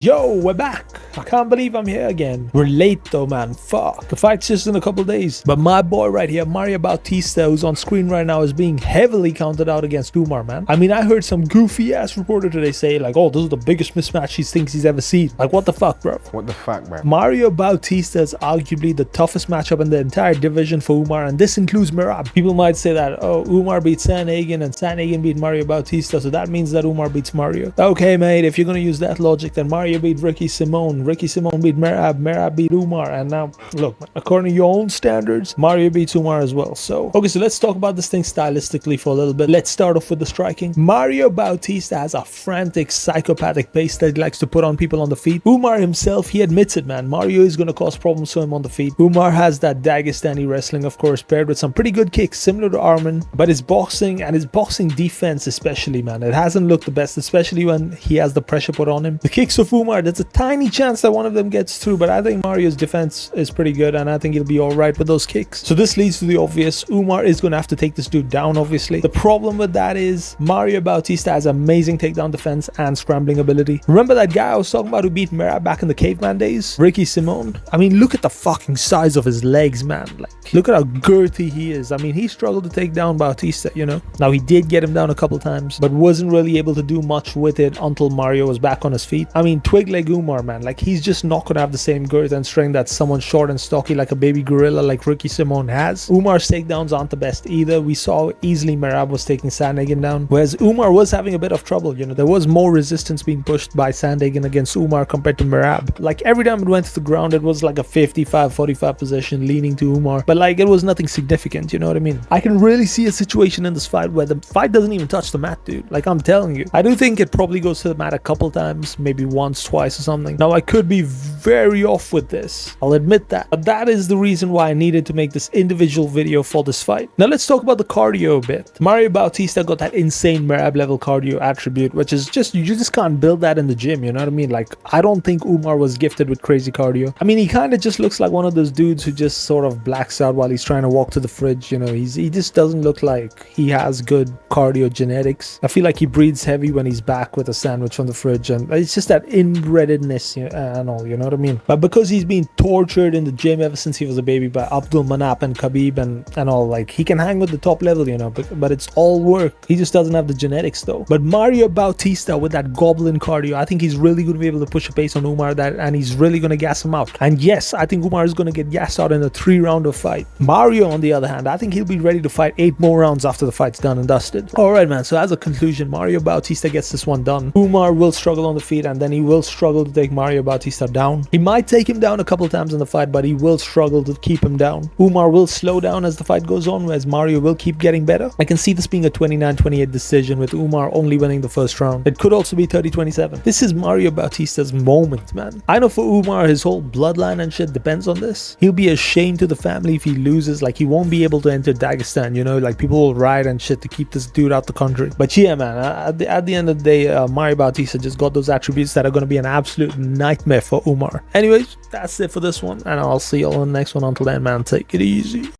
Yo, we're back. I can't believe I'm here again. We're late though, man. Fuck. The fight's just in a couple days. But my boy right here, Merab Bautista, who's on screen right now, is being heavily counted out against Umar, man. I mean, I heard some goofy ass reporter today say like, oh, this is the biggest mismatch he thinks he's ever seen. Like, what the fuck, bro? What the fuck, bro? Merab Bautista is arguably the toughest matchup in the entire division for Umar, and this includes Merab. People might say that, oh, Umar beat Sandhagen and Sandhagen beat Merab Bautista, so that means that Umar beats Mario. Okay, mate, if you're gonna use that logic, then Mario beat Ricky Simone beat Merab beat Umar, and now look, according to your own standards, Mario beats Umar as well. So okay, so let's talk about this thing stylistically for a little bit. Let's start off with the striking. Merab Bautista has a frantic, psychopathic pace that he likes to put on people on the feet. Umar himself, he admits it, man. Mario is going to cause problems for him on the feet. Umar has that Dagestani wrestling, of course, paired with some pretty good kicks similar to Arman, but his boxing and his boxing defense especially, man, it hasn't looked the best, especially when he has the pressure put on him. The kicks of Umar, there's a tiny chance that one of them gets through, but I think Mario's defense is pretty good, and I think he'll be all right with those kicks. So this leads to the obvious. Umar is going to have to take this dude down, obviously. The problem with that is Merab Bautista has amazing takedown defense and scrambling ability. Remember that guy I was talking about who beat Merab back in the caveman days? Ricky Simone? I mean, look at the fucking size of his legs, man. Like, look at how girthy he is. I mean, he struggled to take down Bautista, you know? Now, he did get him down a couple times, but wasn't really able to do much with it until Mario was back on his feet. I mean, twig leg Umar, man, like, he's just not gonna have the same girth and strength that someone short and stocky like a baby gorilla like Ricky Simone has. Umar's takedowns aren't the best either. We saw easily Merab was taking Sandhagen down, whereas Umar was having a bit of trouble. You know, there was more resistance being pushed by Sandhagen against Umar compared to Merab. Like, every time it went to the ground, it was like a 55-45 position leaning to Umar, but like, it was nothing significant, you know what I mean? I can really see a situation in this fight where the fight doesn't even touch the mat, dude. Like, I'm telling you, I do think it probably goes to the mat a couple times, maybe once, twice or something. Now, I could be very off with this, I'll admit that, but that is the reason why I needed to make this individual video for this fight. Now let's talk about the cardio a bit. Merab Bautista got that insane Merab level cardio attribute, which is just, you just can't build that in the gym, you know what I mean? Like, I don't think Umar was gifted with crazy cardio. I mean, he kind of just looks like one of those dudes who just sort of blacks out while he's trying to walk to the fridge, you know? He just doesn't look like he has good cardio genetics. I feel like he breathes heavy when he's back with a sandwich from the fridge, and it's just that inbrededness, you know, and all, you know what I mean? But because he's been tortured in the gym ever since he was a baby by Abdul Manap and Khabib and all, like, he can hang with the top level, you know, but it's all work. He just doesn't have the genetics though. But Merab Bautista with that goblin cardio, I think he's really going to be able to push a pace on Umar, and he's really going to gas him out. And yes, I think Umar is going to get gassed out in a 3-rounder fight. Mario, on the other hand, I think he'll be ready to fight 8 more rounds after the fight's done and dusted. Alright, man, so as a conclusion, Merab Bautista gets this one done. Umar will struggle on the feet, and then he will struggle to take Merab Bautista down. He might take him down a couple times in the fight, but he will struggle to keep him down. Umar will slow down as the fight goes on, whereas Mario will keep getting better. I can see this being a 29-28 decision with Umar only winning the first round. It could also be 30-27. This is Merab Bautista's moment, man. I know for Umar, his whole bloodline and shit depends on this. He'll be a shame to the family if he loses. Like, he won't be able to enter Dagestan, you know, like, people will riot and shit to keep this dude out the country. But yeah, man, at the end of the day, Merab Bautista just got those attributes that are going to be an absolute nightmare for Umar. Anyways, that's it for this one, and I'll see you all in the next one. Until then, man, take it easy.